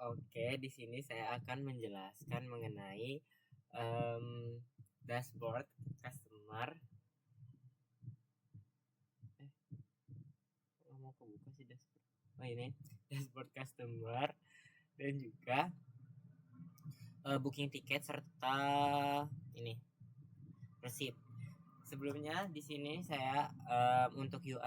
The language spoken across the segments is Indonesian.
Oke, di sini saya akan menjelaskan mengenai em, dashboard customer. Nggak mau kebuka sih dashboard. Oh ini dashboard customer dan juga booking tiket serta ini receipt. Sebelumnya di sini saya untuk UI,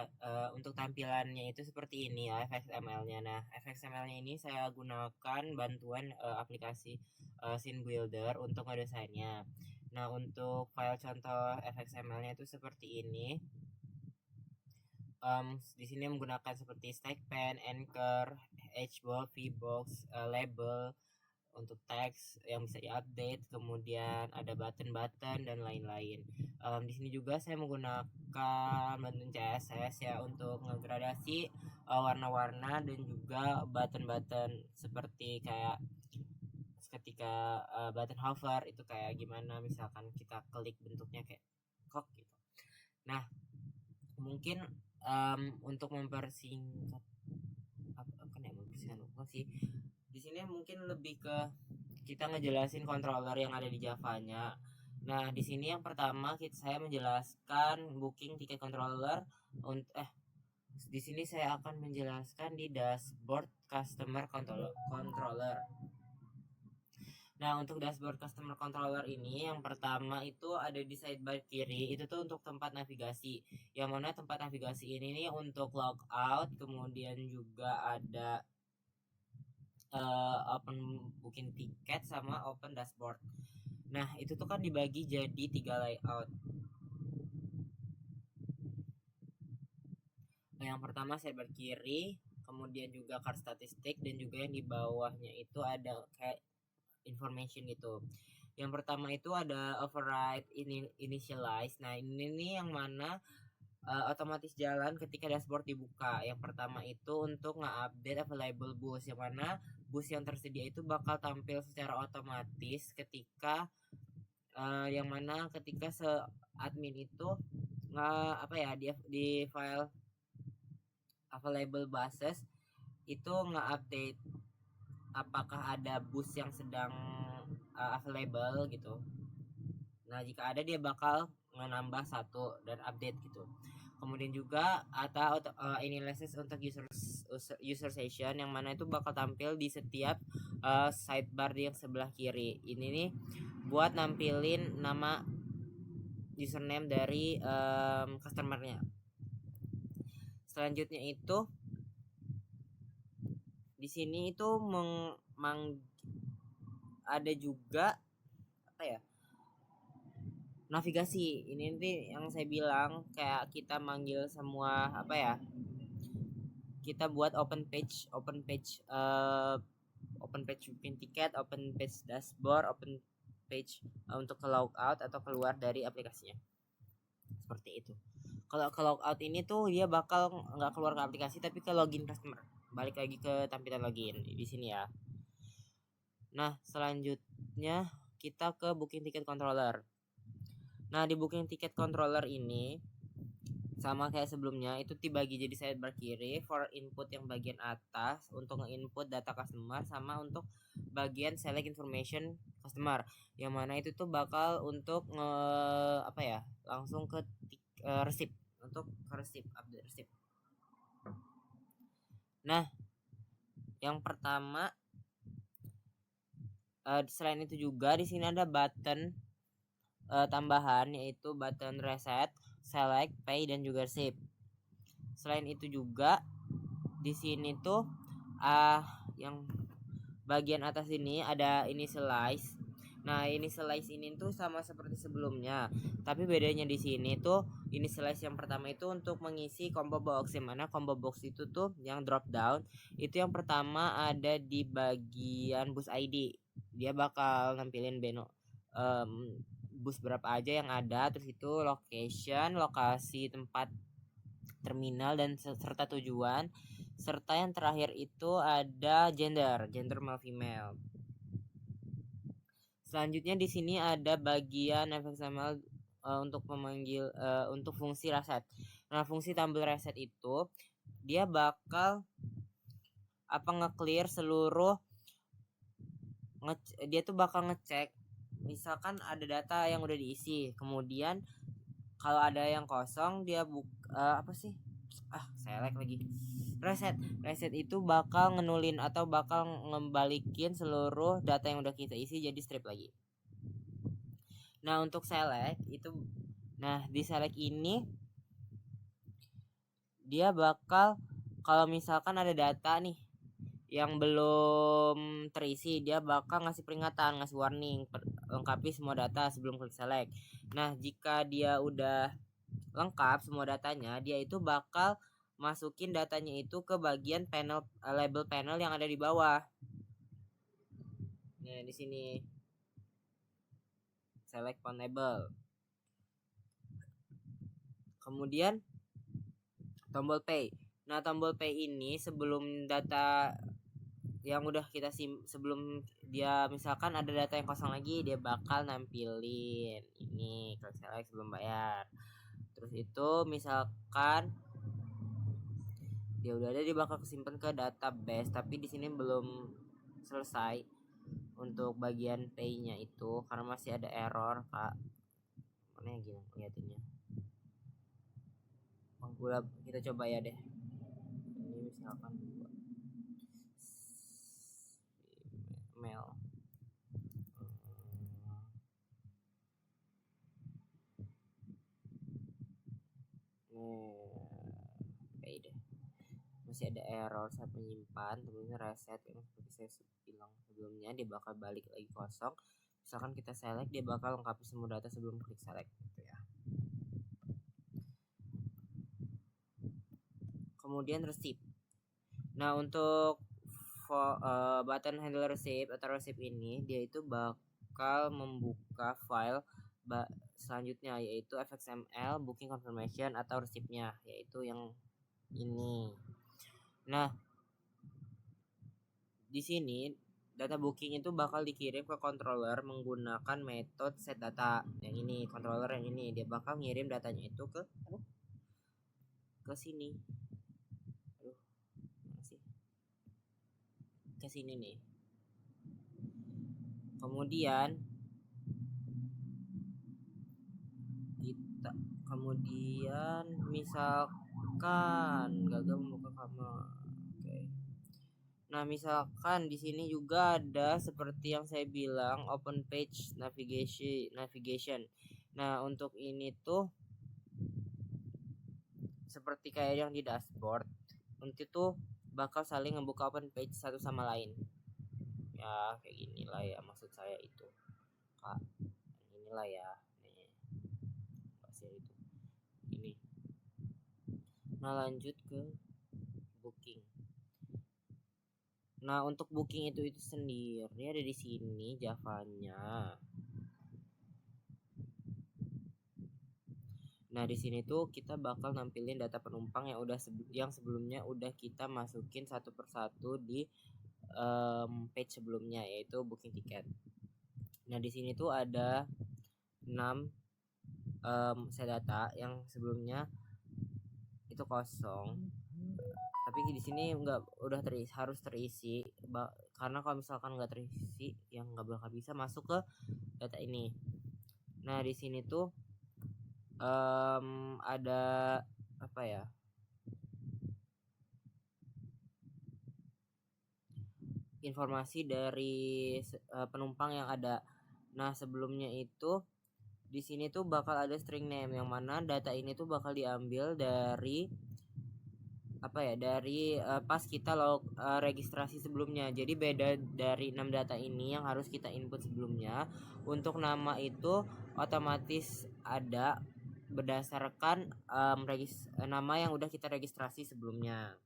untuk tampilannya itu seperti ini ya FXML-nya. Nah, FXML-nya ini saya gunakan bantuan aplikasi Scene Builder untuk ngedesainnya. Nah, untuk file contoh FXML-nya itu seperti ini. Di sini menggunakan seperti stackpan, anchor, hbox, vbox, label, untuk teks yang bisa diupdate, kemudian ada button-button dan lain-lain. Di sini juga saya menggunakan bantuan CSS ya untuk ngegradasi warna-warna dan juga button-button seperti kayak ketika button hover itu kayak gimana misalkan kita klik bentuknya kayak kok gitu. Nah, mungkin untuk mempersingkat apa ya mempersingkat bukan sih. Di sini mungkin lebih ke kita ngejelasin controller yang ada di Java-nya. Nah, di sini yang pertama saya menjelaskan booking tiket controller untuk di sini saya akan menjelaskan di dashboard customer controller. Nah, untuk dashboard customer controller ini yang pertama itu ada di sidebar kiri, itu tuh untuk tempat navigasi. Yang mana tempat navigasi ini nih untuk logout, kemudian juga ada open booking tiket sama open dashboard. Nah, itu tuh kan dibagi jadi 3 layout. Nah, yang pertama sidebar kiri, kemudian juga card statistik, dan juga yang di bawahnya itu ada kayak information gitu. Yang pertama itu ada override initialize. Nah, ini nih yang mana otomatis jalan ketika dashboard dibuka. Yang pertama itu untuk nge-update available bus, yang mana bus yang tersedia itu bakal tampil secara otomatis ketika yang mana ketika admin itu nggak apa ya di file available buses itu nge-update apakah ada bus yang sedang available gitu. Nah, jika ada dia bakal menambah satu dan update gitu. Kemudian juga ada analysis untuk user session yang mana itu bakal tampil di setiap sidebar yang sebelah kiri. Ini nih buat nampilin nama username dari customernya. Selanjutnya itu di sini itu ada juga apa ya navigasi. Ini nih yang saya bilang kayak kita manggil semua apa ya, kita buat open page booking tiket, open page dashboard, open page untuk ke logout atau keluar dari aplikasinya seperti itu. Kalau ke logout ini tuh dia bakal nggak keluar ke aplikasi tapi ke login customer, balik lagi ke tampilan login di sini ya. Nah, selanjutnya kita ke booking ticket controller. Nah, di booking ticket controller ini sama kayak sebelumnya itu dibagi jadi sidebar kiri for input yang bagian atas untuk nge-input data customer sama untuk bagian select information customer yang mana itu tuh bakal untuk apa ya langsung ke receipt untuk ke receipt update receipt. Nah, yang pertama selain itu juga di sini ada button tambahan yaitu button reset, select, pay dan juga save. Selain itu juga di sini tuh yang bagian atas ini ada initialize. Nah, initialize ini tuh sama seperti sebelumnya, tapi bedanya di sini tuh initialize yang pertama itu untuk mengisi combo box, yang mana combo box itu tuh yang drop down itu yang pertama ada di bagian bus ID. Dia bakal nampilin bus berapa aja yang ada, terus itu location, lokasi tempat terminal dan serta tujuan, serta yang terakhir itu ada gender male female. Selanjutnya di sini ada bagian FXML untuk memanggil untuk fungsi reset. Nah, fungsi tampil reset itu dia bakal ngeclear seluruh dia tuh bakal ngecek misalkan ada data yang udah diisi, kemudian kalau ada yang kosong dia select lagi. Reset itu bakal ngenulin atau bakal ngembalikin seluruh data yang udah kita isi jadi strip lagi. Nah, untuk select itu, nah di select ini dia bakal, kalau misalkan ada data nih yang belum terisi, dia bakal ngasih peringatan, ngasih warning, lengkapi semua data sebelum klik select. Nah, jika dia udah lengkap semua datanya, dia itu bakal masukin datanya itu ke bagian panel, label panel yang ada di bawah. Nah, di sini select font label. Kemudian tombol pay. Nah, tombol pay ini sebelum data yang udah kita sebelum dia misalkan ada data yang kosong lagi, dia bakal nampilin ini klik select sebelum bayar. Terus itu misalkan dia udah ada, dia bakal kesimpan ke database, tapi di sini belum selesai untuk bagian pay-nya itu karena masih ada error, Kak. Mana gini liatinnya. Kita coba ya deh. Ini misalkan mail. Pay deh. Masih ada error saat menyimpan, kemudian reset yang seperti saya bilang sebelumnya, dia bakal balik lagi kosong. Misalkan kita select, dia bakal lengkapi semua data sebelum klik select gitu ya. Kemudian receipt. Nah, untuk button handle receipt atau receipt ini, dia itu bakal membuka file selanjutnya, yaitu fxml booking confirmation atau receipt-nya, yaitu yang ini. Nah, di sini data booking itu bakal dikirim ke controller menggunakan metode set data. Yang ini, controller yang ini, dia bakal ngirim datanya itu ke sini. Ke sini nih. Kemudian misalkan gagal membuka kamera. Oke. Nah, misalkan di sini juga ada seperti yang saya bilang open page navigation. Nah, untuk ini tuh seperti kayak yang di dashboard. Untuk itu bakal saling ngebuka open page satu sama lain. Ya, kayak gini lah ya maksud saya itu. Kak, inilah ya. Nih. Itu. Ini. Nah, lanjut ke booking. Nah, untuk booking itu sendiri ada di sini Javanya. Nah, di sini tuh kita bakal nampilin data penumpang yang sebelumnya udah kita masukin satu persatu di page sebelumnya, yaitu booking tiket. Nah, di sini tuh ada 6 set data yang sebelumnya itu kosong. Tapi di sini harus terisi, karena kalau misalkan nggak terisi yang nggak bakal bisa masuk ke data ini. Nah, di sini tuh ada apa ya, informasi dari penumpang yang ada. Nah, sebelumnya itu di sini tuh bakal ada string name, yang mana data ini tuh bakal diambil dari pas kita registrasi sebelumnya. Jadi beda dari 6 data ini yang harus kita input sebelumnya. Untuk nama itu otomatis ada berdasarkan nama yang udah kita registrasi sebelumnya.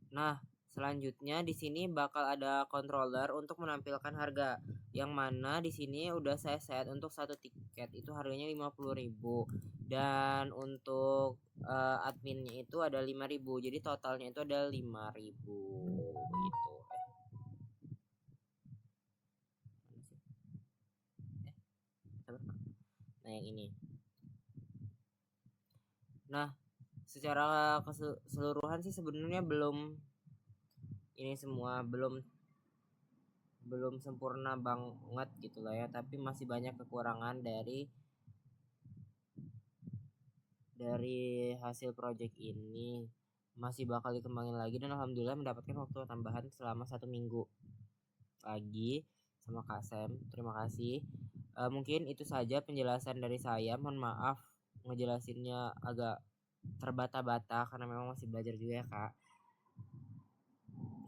Nah, selanjutnya di sini bakal ada controller untuk menampilkan harga, yang mana di sini udah saya set untuk satu tiket itu harganya 50.000, dan untuk adminnya itu ada 5.000, jadi totalnya itu ada 5.000 gitu. Nah, yang ini. Nah, secara keseluruhan sih sebenarnya belum ini semua belum sempurna banget gitu lah ya, tapi masih banyak kekurangan dari hasil project ini. Masih bakal dikembangin lagi dan alhamdulillah mendapatkan waktu tambahan selama 1 minggu lagi sama Kak Sam. Terima kasih. Mungkin itu saja penjelasan dari saya. Mohon maaf ngejelasinnya agak terbata-bata karena memang masih belajar juga ya Kak.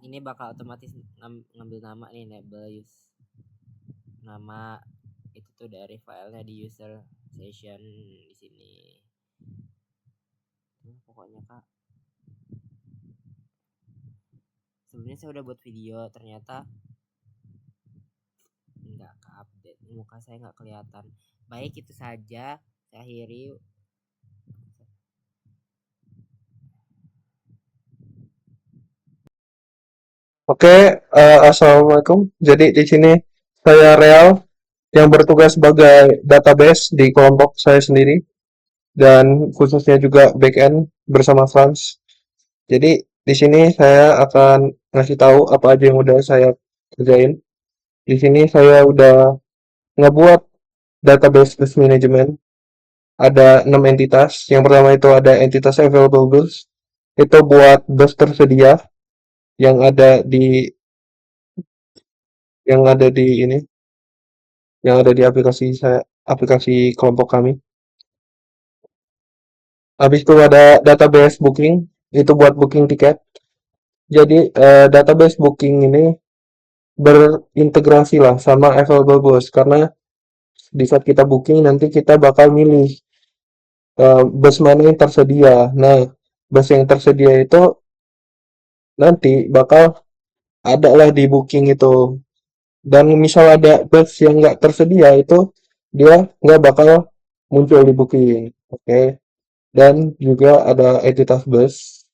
Ini bakal otomatis ngambil nama nih, enable use nama itu tuh dari filenya di user session di sini. Pokoknya Kak, sebenarnya saya udah buat video, ternyata nggak ke update, muka saya nggak kelihatan. Baik, itu saja, saya akhiri. Oke, assalamualaikum. Jadi di sini saya Real yang bertugas sebagai database di kelompok saya sendiri dan khususnya juga backend bersama Franz. Jadi di sini saya akan ngasih tahu apa aja yang udah saya kerjain. Di sini saya udah ngebuat database bus management. Ada 6 entitas. Yang pertama itu ada entitas available bus. Itu buat bus tersedia yang ada di yang ada di ini yang ada di aplikasi kelompok kami. Habis itu ada database booking, itu buat booking tiket. Jadi database booking ini berintegrasi lah sama available bus karena di saat kita booking nanti kita bakal milih bus mana yang tersedia. Nah, bus yang tersedia itu nanti bakal ada lah di booking itu. Dan misal ada bus yang nggak tersedia itu dia nggak bakal muncul di booking. Oke. Dan juga ada entitas bus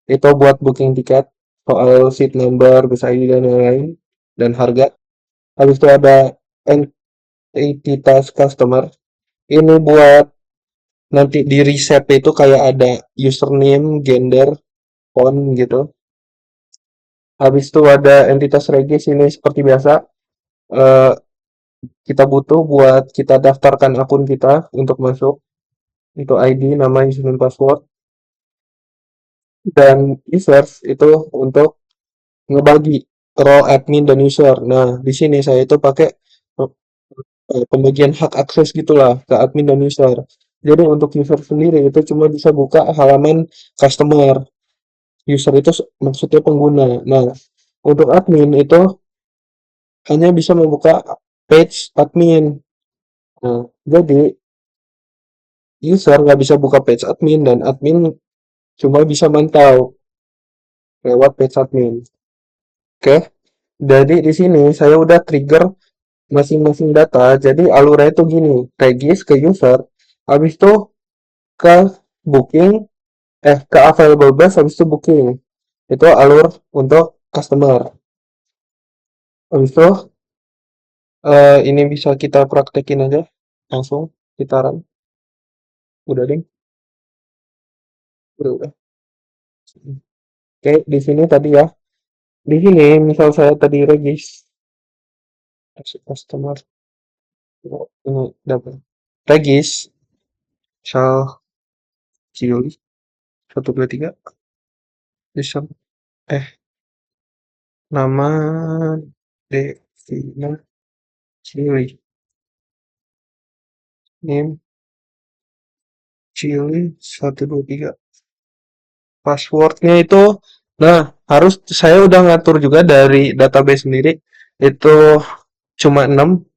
itu buat booking tiket, soal seat number, bus ID dan lain-lain, dan harga. Habis itu ada entitas customer, ini buat nanti di reset itu kayak ada username, gender, phone gitu. Habis itu ada entitas regis, ini seperti biasa eh, kita butuh buat kita daftarkan akun kita untuk masuk, itu ID, nama, username, password. Dan users itu untuk ngebagi role admin dan user. Nah, di sini saya itu pakai pembagian hak akses gitulah ke admin dan user. Jadi untuk user sendiri itu cuma bisa buka halaman customer. User itu maksudnya pengguna. Nah, untuk admin itu hanya bisa membuka page admin. Nah, jadi user nggak bisa buka page admin dan admin cuma bisa mantau lewat page admin. Oke, jadi di sini saya udah trigger masing-masing data. Jadi alurnya itu gini, regis ke user, habis itu ke booking, ke available bus, habis itu booking. Itu alur untuk customer. Habis itu ini bisa kita praktekin aja langsung gitaran. Udah deh, udah. Oke, di sini tadi ya. Di sini misal saya tadi regis customer, ini dapat regis, misal Cioli 123 bisa nama Devina Cioli, name Cioli 123. Passwordnya itu, nah harus saya udah ngatur juga dari database sendiri, itu cuma 6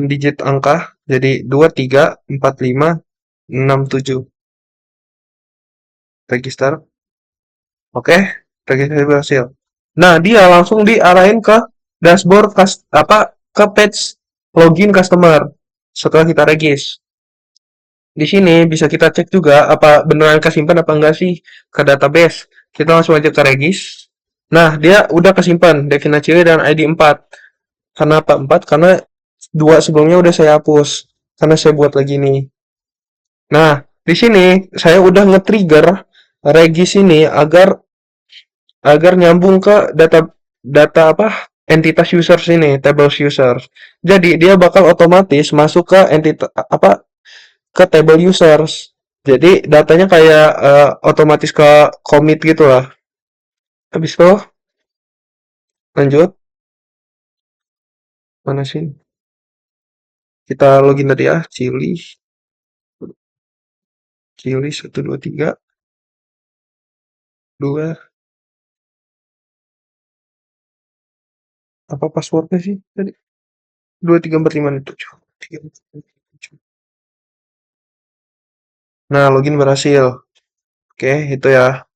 digit angka, jadi 234567. Register. Oke, registrasi berhasil. Nah, dia langsung diarahin ke dashboard ke page login customer setelah kita regis. Di sini bisa kita cek juga apa beneran kesimpan apa enggak sih ke database. Kita langsung aja ke regis. Nah, dia udah kesimpan Devina Cili dan ID 4. Kenapa 4? Karena 2 sebelumnya udah saya hapus. Karena saya buat lagi nih. Nah, di sini saya udah nge-trigger regis ini agar agar nyambung ke data data apa entitas users ini, tables users. Jadi dia bakal otomatis masuk ke entitas apa ke table users. Jadi datanya kayak otomatis ke commit gitu lah. Habis itu lanjut mana sih? Kita login tadi ya, Cili 1 2 3 2 apa passwordnya sih tadi? 2 3 4 5 6 7 3 4 5 6 7. Nah, login berhasil. Oke, itu ya.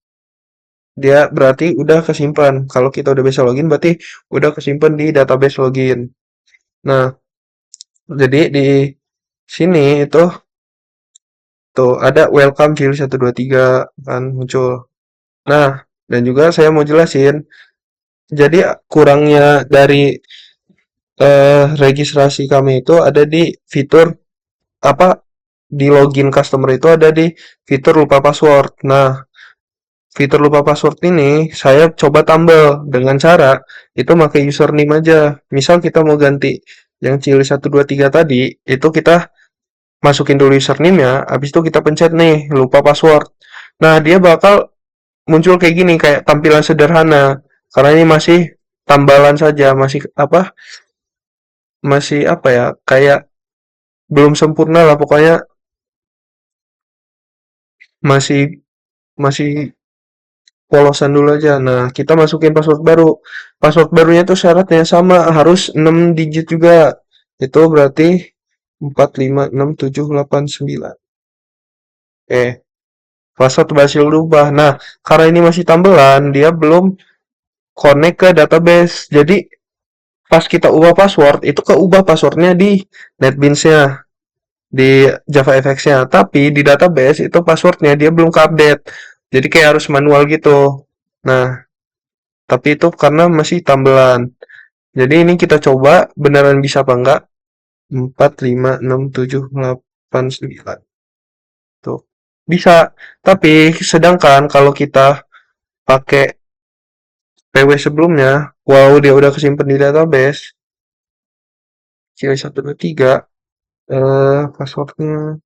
Dia berarti udah kesimpan. Kalau kita udah bisa login berarti udah kesimpan di database login. Nah, jadi di sini itu tuh ada welcome Cili 1 2 3 kan muncul. Nah, dan juga saya mau jelasin. Jadi kurangnya dari registrasi kami itu ada di fitur apa di login customer itu ada di fitur lupa password. Nah, fitur lupa password ini saya coba tambah dengan cara itu pakai username aja. Misal kita mau ganti yang Cili 1 2 3 tadi, itu kita masukin dulu username-nya, habis itu kita pencet nih lupa password. Nah, dia bakal muncul kayak gini, kayak tampilan sederhana. Karena ini masih tambalan saja, masih apa? Masih apa ya? Kayak belum sempurna lah pokoknya masih masih polosan dulu aja. Nah, kita masukin password baru. Password barunya tuh syaratnya sama, harus 6 digit juga. Itu berarti 4 5 6 7 8 9. Oke, password berhasil berubah. Nah, karena ini masih tambelan, dia belum connect ke database. Jadi, pas kita ubah password, itu keubah passwordnya di NetBeans-nya, di JavaFX-nya. Tapi di database itu passwordnya dia belum ke-update. Jadi kayak harus manual gitu. Nah, tapi itu karena masih tambelan. Jadi ini kita coba beneran bisa apa enggak. 4 5 6 7 8 9. Tuh. Bisa. Tapi sedangkan kalau kita pakai PW sebelumnya, wow dia udah kesimpan di database. Ciri 1 2 3 passwordnya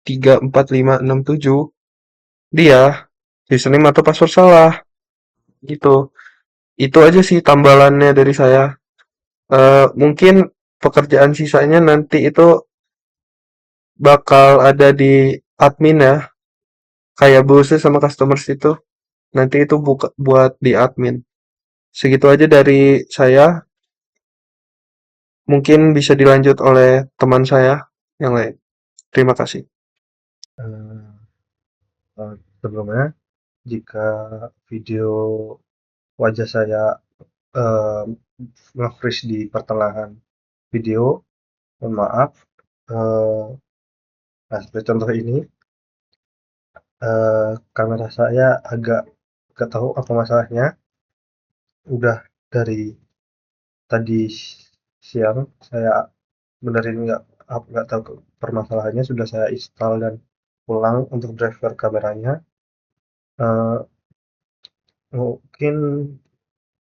3 4 5 6 7. Dia username atau password salah gitu. Itu aja sih tambalannya dari saya. Mungkin pekerjaan sisanya nanti itu bakal ada di admin ya, kayak browser sama customers itu. Nanti itu buka buat di admin. Segitu aja dari saya. Mungkin bisa dilanjut oleh teman saya yang lain. Terima kasih. Eh, Sebelumnya, jika video wajah saya eh, nge-freeze di pertengahan video, mohon maaf. Eh, Nah, seperti contoh ini, kamera saya agak nggak tahu apa masalahnya. Udah dari tadi siang saya benerin nggak tahu permasalahannya. Sudah saya install dan ulang untuk driver kameranya. Eh, Mungkin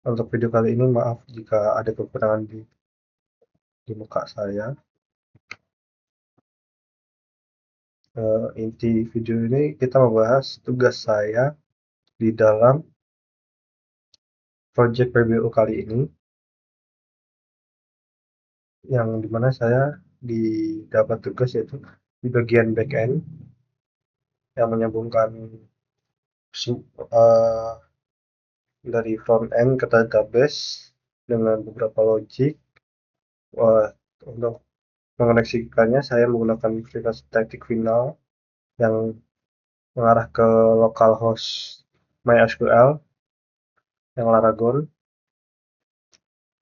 untuk video kali ini maaf jika ada kekurangan di muka saya. Inti video ini kita membahas tugas saya di dalam project PBU kali ini, yang dimana saya dapat tugas yaitu di bagian backend yang menyambungkan eh, dari front end ke database dengan beberapa logic. Untuk mengoneksikannya saya menggunakan aplikasi static final yang mengarah ke localhost MySQL yang Laragon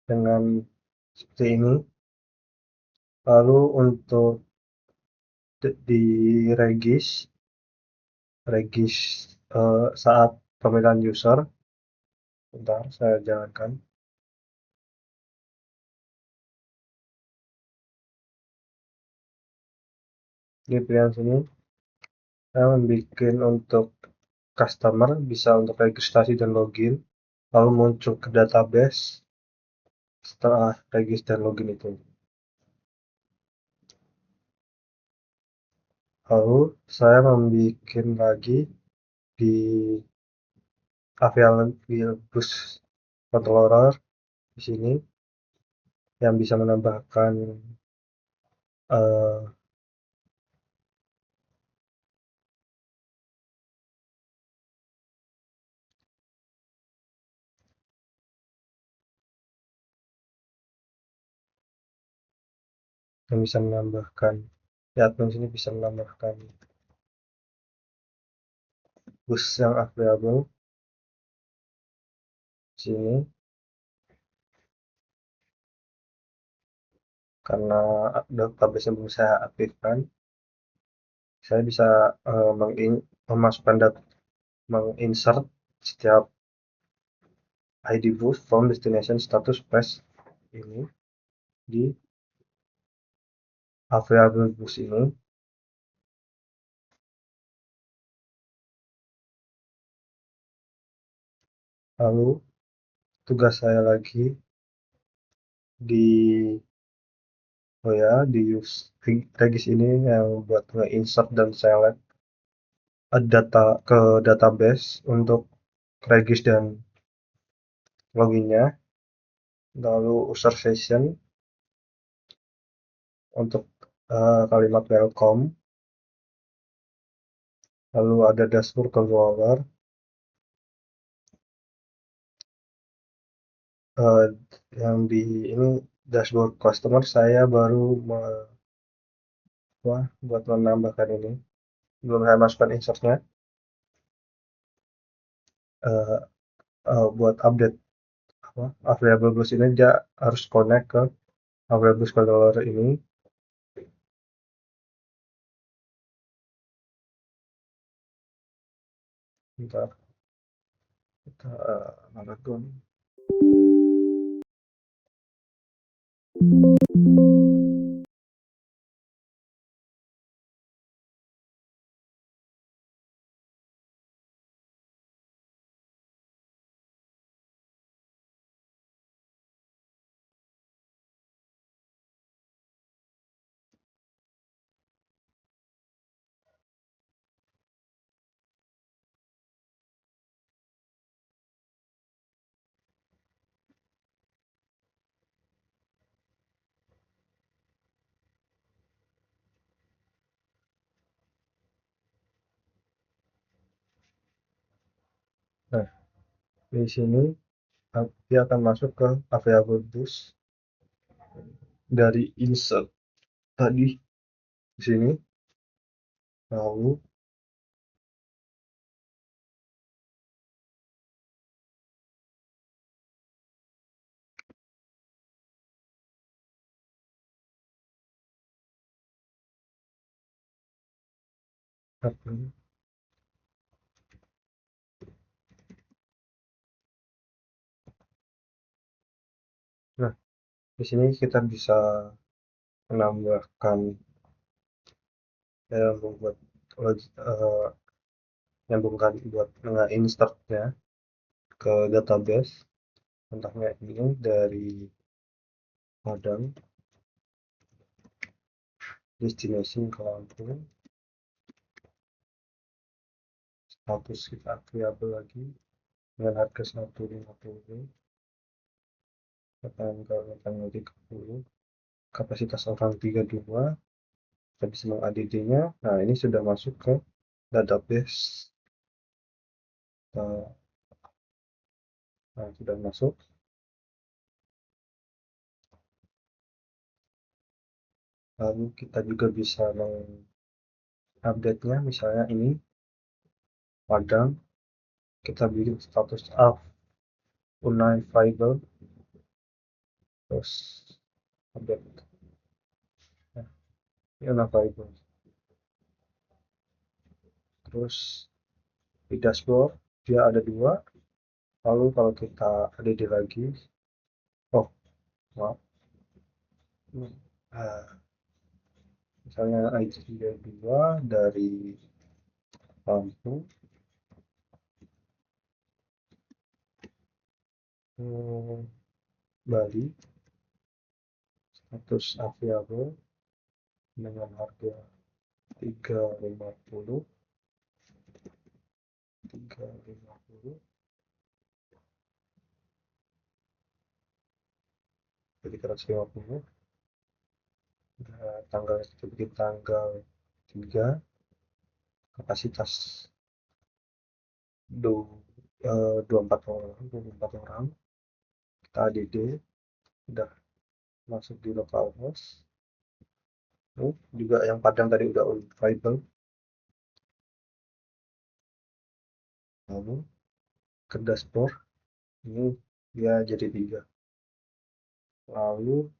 dengan seperti ini. Lalu untuk di regis saat pemilihan user, bentar saya jalankan. Di pilihan sini saya membuat untuk customer bisa untuk registrasi dan login, lalu muncul ke database setelah register dan login itu. Lalu saya membuat lagi di available bus controller di sini yang bisa menambahkan eh, yang bisa menambahkan ya admin sini bisa menambahkan bus yang available sini karena database belum saya aktifkan. Saya bisa memasukkan data, menginsert setiap ID bus from destination status page ini di available bus ini. Lalu tugas saya lagi di di regis ini yang buat nge-insert dan select data ke database untuk regis dan loginnya, lalu user session untuk kalimat welcome, lalu ada dashboard controller, yang di ini dashboard customer saya baru buat menambahkan ini, belum saya masukkan insertnya, buat update available bus ini dia harus connect ke available bus controller ini. Bentar, kita maraton. Nah, di sini dia akan masuk ke available bus dari insert tadi di sini, lalu nah di sini kita bisa menambahkan membuat nyambungkan buat nge-insertnya ke database, contohnya ini dari Padang destination ke Lampung, status kita variabel lagi dengan harga 150, tanggal 30, kapasitas orang 32, kita bisa meng-add-nya. Nah, ini sudah masuk ke database. Nah, sudah masuk. Lalu kita juga bisa mengupdate-nya, misalnya ini Padang, kita bikin status up unavailable, terus update. Nah, ini unavailable. Terus di dashboard dia ada dua. Lalu kalau kita add lagi, oh maaf, misalnya ID 2 dari Lampung, Bali status available dengan harga 350 jadi 350 tanggal bikin tanggal 3 kapasitas 24 orang kita ADD udah masuk di localhost. Juga yang Padang tadi udah available. Lalu ke dashboard ini dia jadi 3. Lalu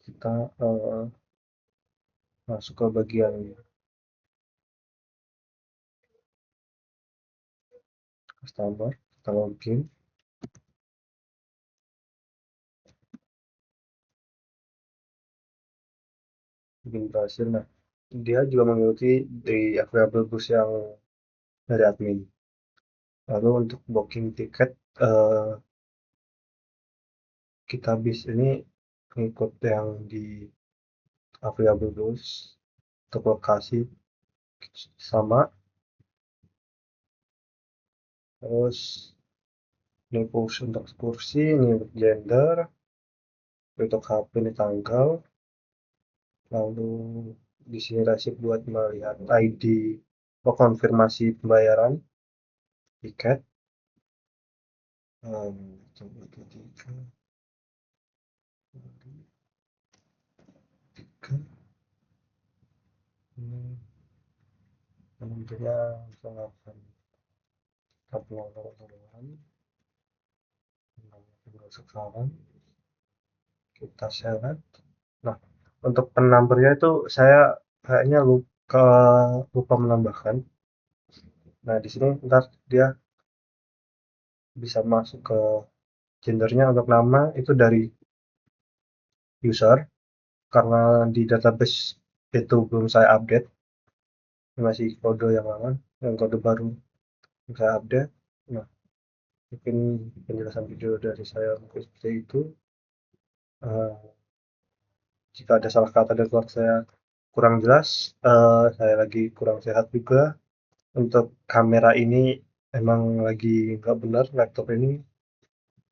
kita masuk ke bagian customer, kita login. Bikin berhasil. Nah, dia juga mengikuti di available boost yang dari admin. Lalu untuk booking tiket kita bisa ini ngikut yang di available boost untuk lokasi sama. Terus ini push untuk kursi, ini untuk gender, untuk HP ini tanggal. Lalu di sini resip buat melihat ID konfirmasi pembayaran tiket. Coba tiga. Kemudian langsung tabungan sekarang kita share. Nah, untuk penumbernya itu saya kayaknya lupa menambahkan. Nah, di sini ntar dia bisa masuk ke gendernya. Untuk nama itu dari user karena di database itu belum saya update, masih kode yang lama, yang kode baru yang saya update. Nah, mungkin penjelasan video dari saya mungkin seperti itu. Jika ada salah kata dan suara saya kurang jelas, saya lagi kurang sehat juga. Untuk kamera ini emang lagi nggak benar laptop ini.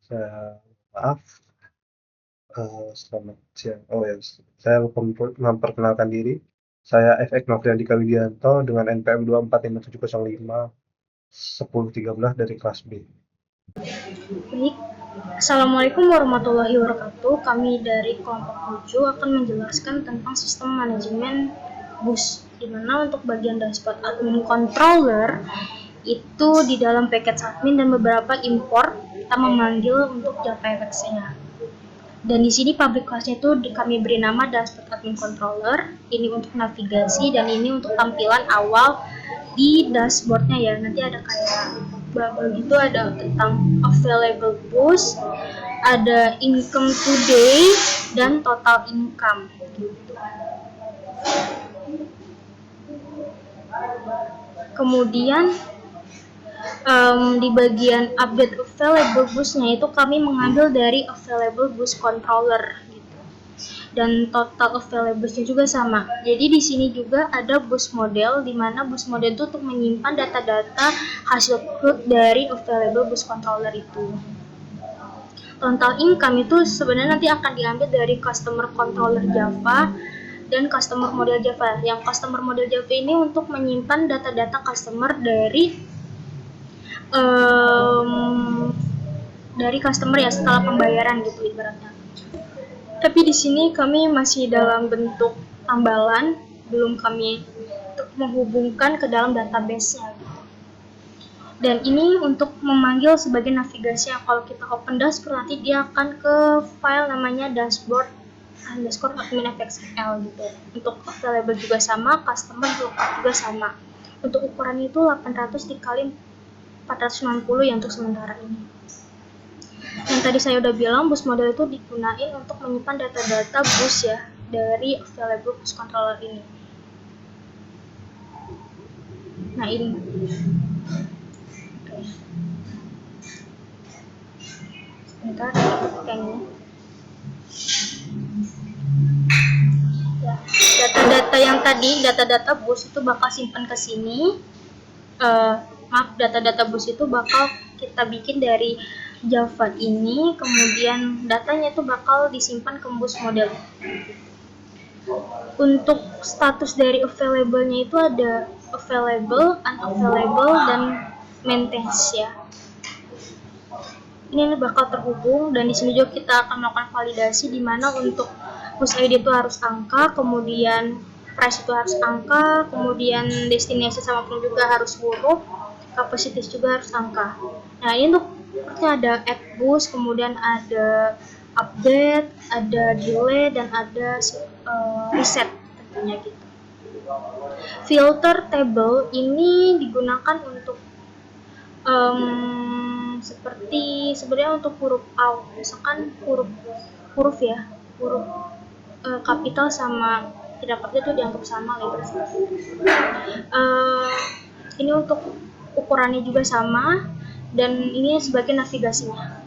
Saya maaf. Selamat siang. Oh ya, saya lupa memperkenalkan diri. Saya FX Novriandika Widianto dengan NPM 245705 1013 dari kelas B. Baik, Assalamualaikum warahmatullahi wabarakatuh. Kami dari kelompok 7 akan menjelaskan tentang sistem manajemen bus, di mana untuk bagian dashboard admin controller itu di dalam package admin dan beberapa import kita memanggil untuk JavaFX-nya. Dan di sini public class-nya itu kami beri nama dashboard admin controller. Ini untuk navigasi dan ini untuk tampilan awal di dashboardnya ya. Nanti ada kayak bubble gitu, ada tentang available bus, ada income today dan total income gitu. Kemudian di bagian update available busnya itu kami mengambil dari available bus controller gitu. Dan total available busnya juga sama. Jadi di sini juga ada bus model, di mana bus model itu untuk menyimpan data-data hasil code dari available bus controller itu. Total income itu sebenarnya nanti akan diambil dari customer controller Java dan customer model Java. Yang customer model Java ini untuk menyimpan data-data customer dari customer ya setelah pembayaran gitu ibaratnya. Tapi di sini kami masih dalam bentuk tambalan, belum kami menghubungkan ke dalam database-nya. Dan ini untuk memanggil sebagai navigasi. Kalau kita open dashboard nanti dia akan ke file namanya dashboard admin fxl gitu. Untuk available juga sama, customer juga sama. Untuk ukuran itu 800 dikali 490 ya untuk sementara ini. Yang tadi saya udah bilang, bus model itu digunakan untuk menyimpan data-data bus ya dari available bus controller ini. Nah ini. sebentar ketik yang ini. Ya, data-data yang tadi, data-data bus itu bakal simpan ke sini. Maaf, data-data bus itu bakal kita bikin dari Java ini, kemudian datanya itu bakal disimpan ke bus model. Untuk status dari available-nya itu ada available, unavailable, dan maintains ya. Ini bakal terhubung, dan di sini juga kita akan melakukan validasi di mana untuk bus ID itu harus angka, kemudian price itu harus angka, kemudian destinasi sama pun juga harus huruf, kapasitas juga harus angka. Nah, ini untuk ada add bus, kemudian ada update, ada delay, dan ada reset tentunya gitu. Filter table ini digunakan untuk seperti sebenarnya untuk huruf A, misalkan huruf ya, huruf kapital sama tidak kapital itu dianggap sama letter. Ini untuk ukurannya juga sama, dan ini sebagai navigasinya.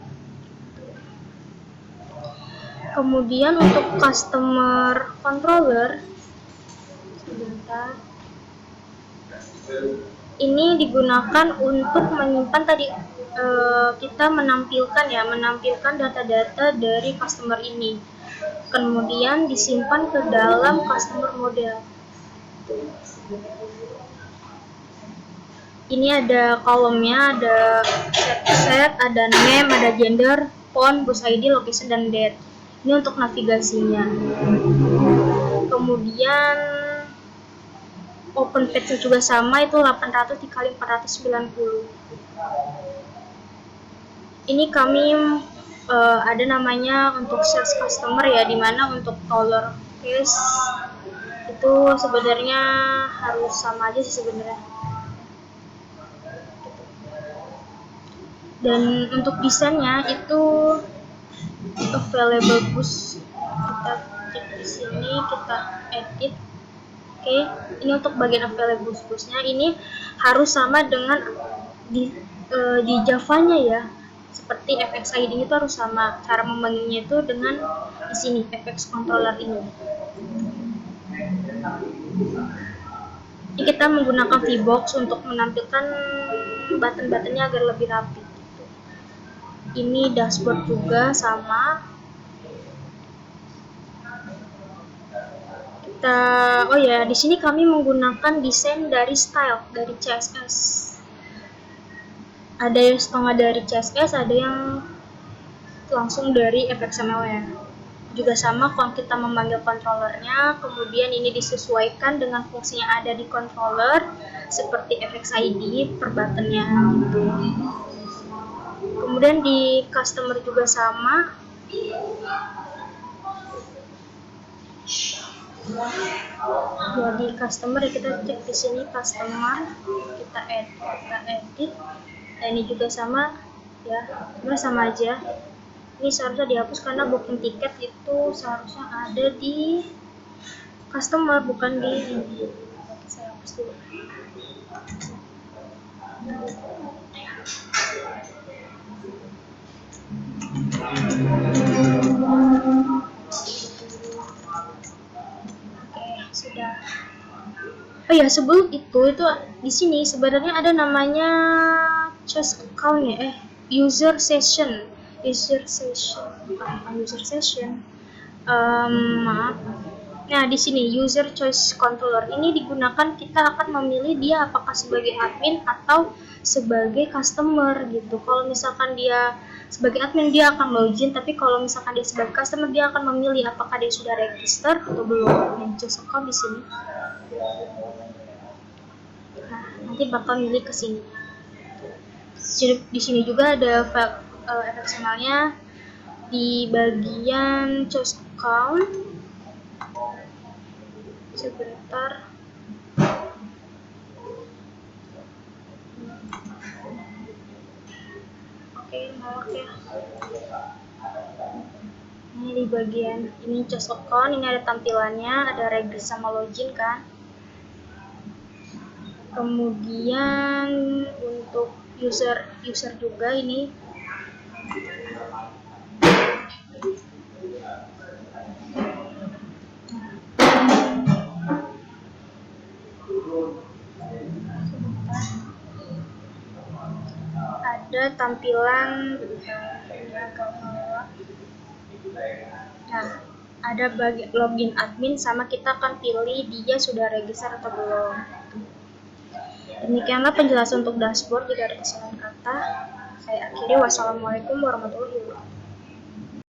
Kemudian untuk customer controller, sebentar, ini digunakan untuk menyimpan tadi kita menampilkan data-data dari customer ini, kemudian disimpan ke dalam customer model. Ini ada kolomnya, ada set, ada name, ada gender, font, bus ID, location, dan date. Ini untuk navigasinya. Kemudian open page juga sama, itu 800 dikali 490. Ini kami ada namanya untuk sales customer ya, dimana untuk color case itu sebenarnya harus sama aja sih sebenarnya. Dan untuk desainnya itu available bus, kita cek di sini, kita edit. Oke, ini untuk bagian available busnya ini harus sama dengan di Java-nya ya. Seperti FX ID itu harus sama, cara memanggilnya itu dengan di sini FX controller ini. Ini kita menggunakan VBox untuk menampilkan button-buttonnya agar lebih rapi. Ini dashboard juga sama. Di sini kami menggunakan desain dari style dari CSS. Ada yang setengah dari CSS, ada yang langsung dari FXML ya. Juga sama kalau kita memanggil controllernya, kemudian ini disesuaikan dengan fungsi yang ada di controller seperti FXID per buttonnya gitu. Kemudian di customer juga sama. Jadi customer kita cek di sini customer, kita edit. Nah, ini juga sama ya, sebenarnya sama aja. Ini seharusnya dihapus karena booking tiket itu seharusnya ada di customer, bukan di ini. Saya hapus dulu. Sudah. Oh ya, sebelum itu di sini sebenarnya ada namanya choose account ya, user session. Maaf. Nah, di sini user choice controller ini digunakan, kita akan memilih dia apakah sebagai admin atau sebagai customer gitu. Kalau misalkan dia sebagai admin, dia akan login, tapi kalau misalkan dia sebagai customer, dia akan memilih apakah dia sudah register atau belum. Yang choose account di sini. Nah, nanti bakal milih ke sini. Di sini juga ada file XML-nya di bagian choose account. Sebentar. Oke, maaf ya. Ini di bagian ini choose account, ini ada tampilannya, ada register sama login kan. Kemudian untuk user juga ini ada tampilan nah ada bagi login admin sama kita akan pilih dia sudah register atau belum. Demikianlah penjelasan untuk dashboard. Jika ada kesalahan kata saya akhiri. Wassalamualaikum warahmatullahi wabarakatuh.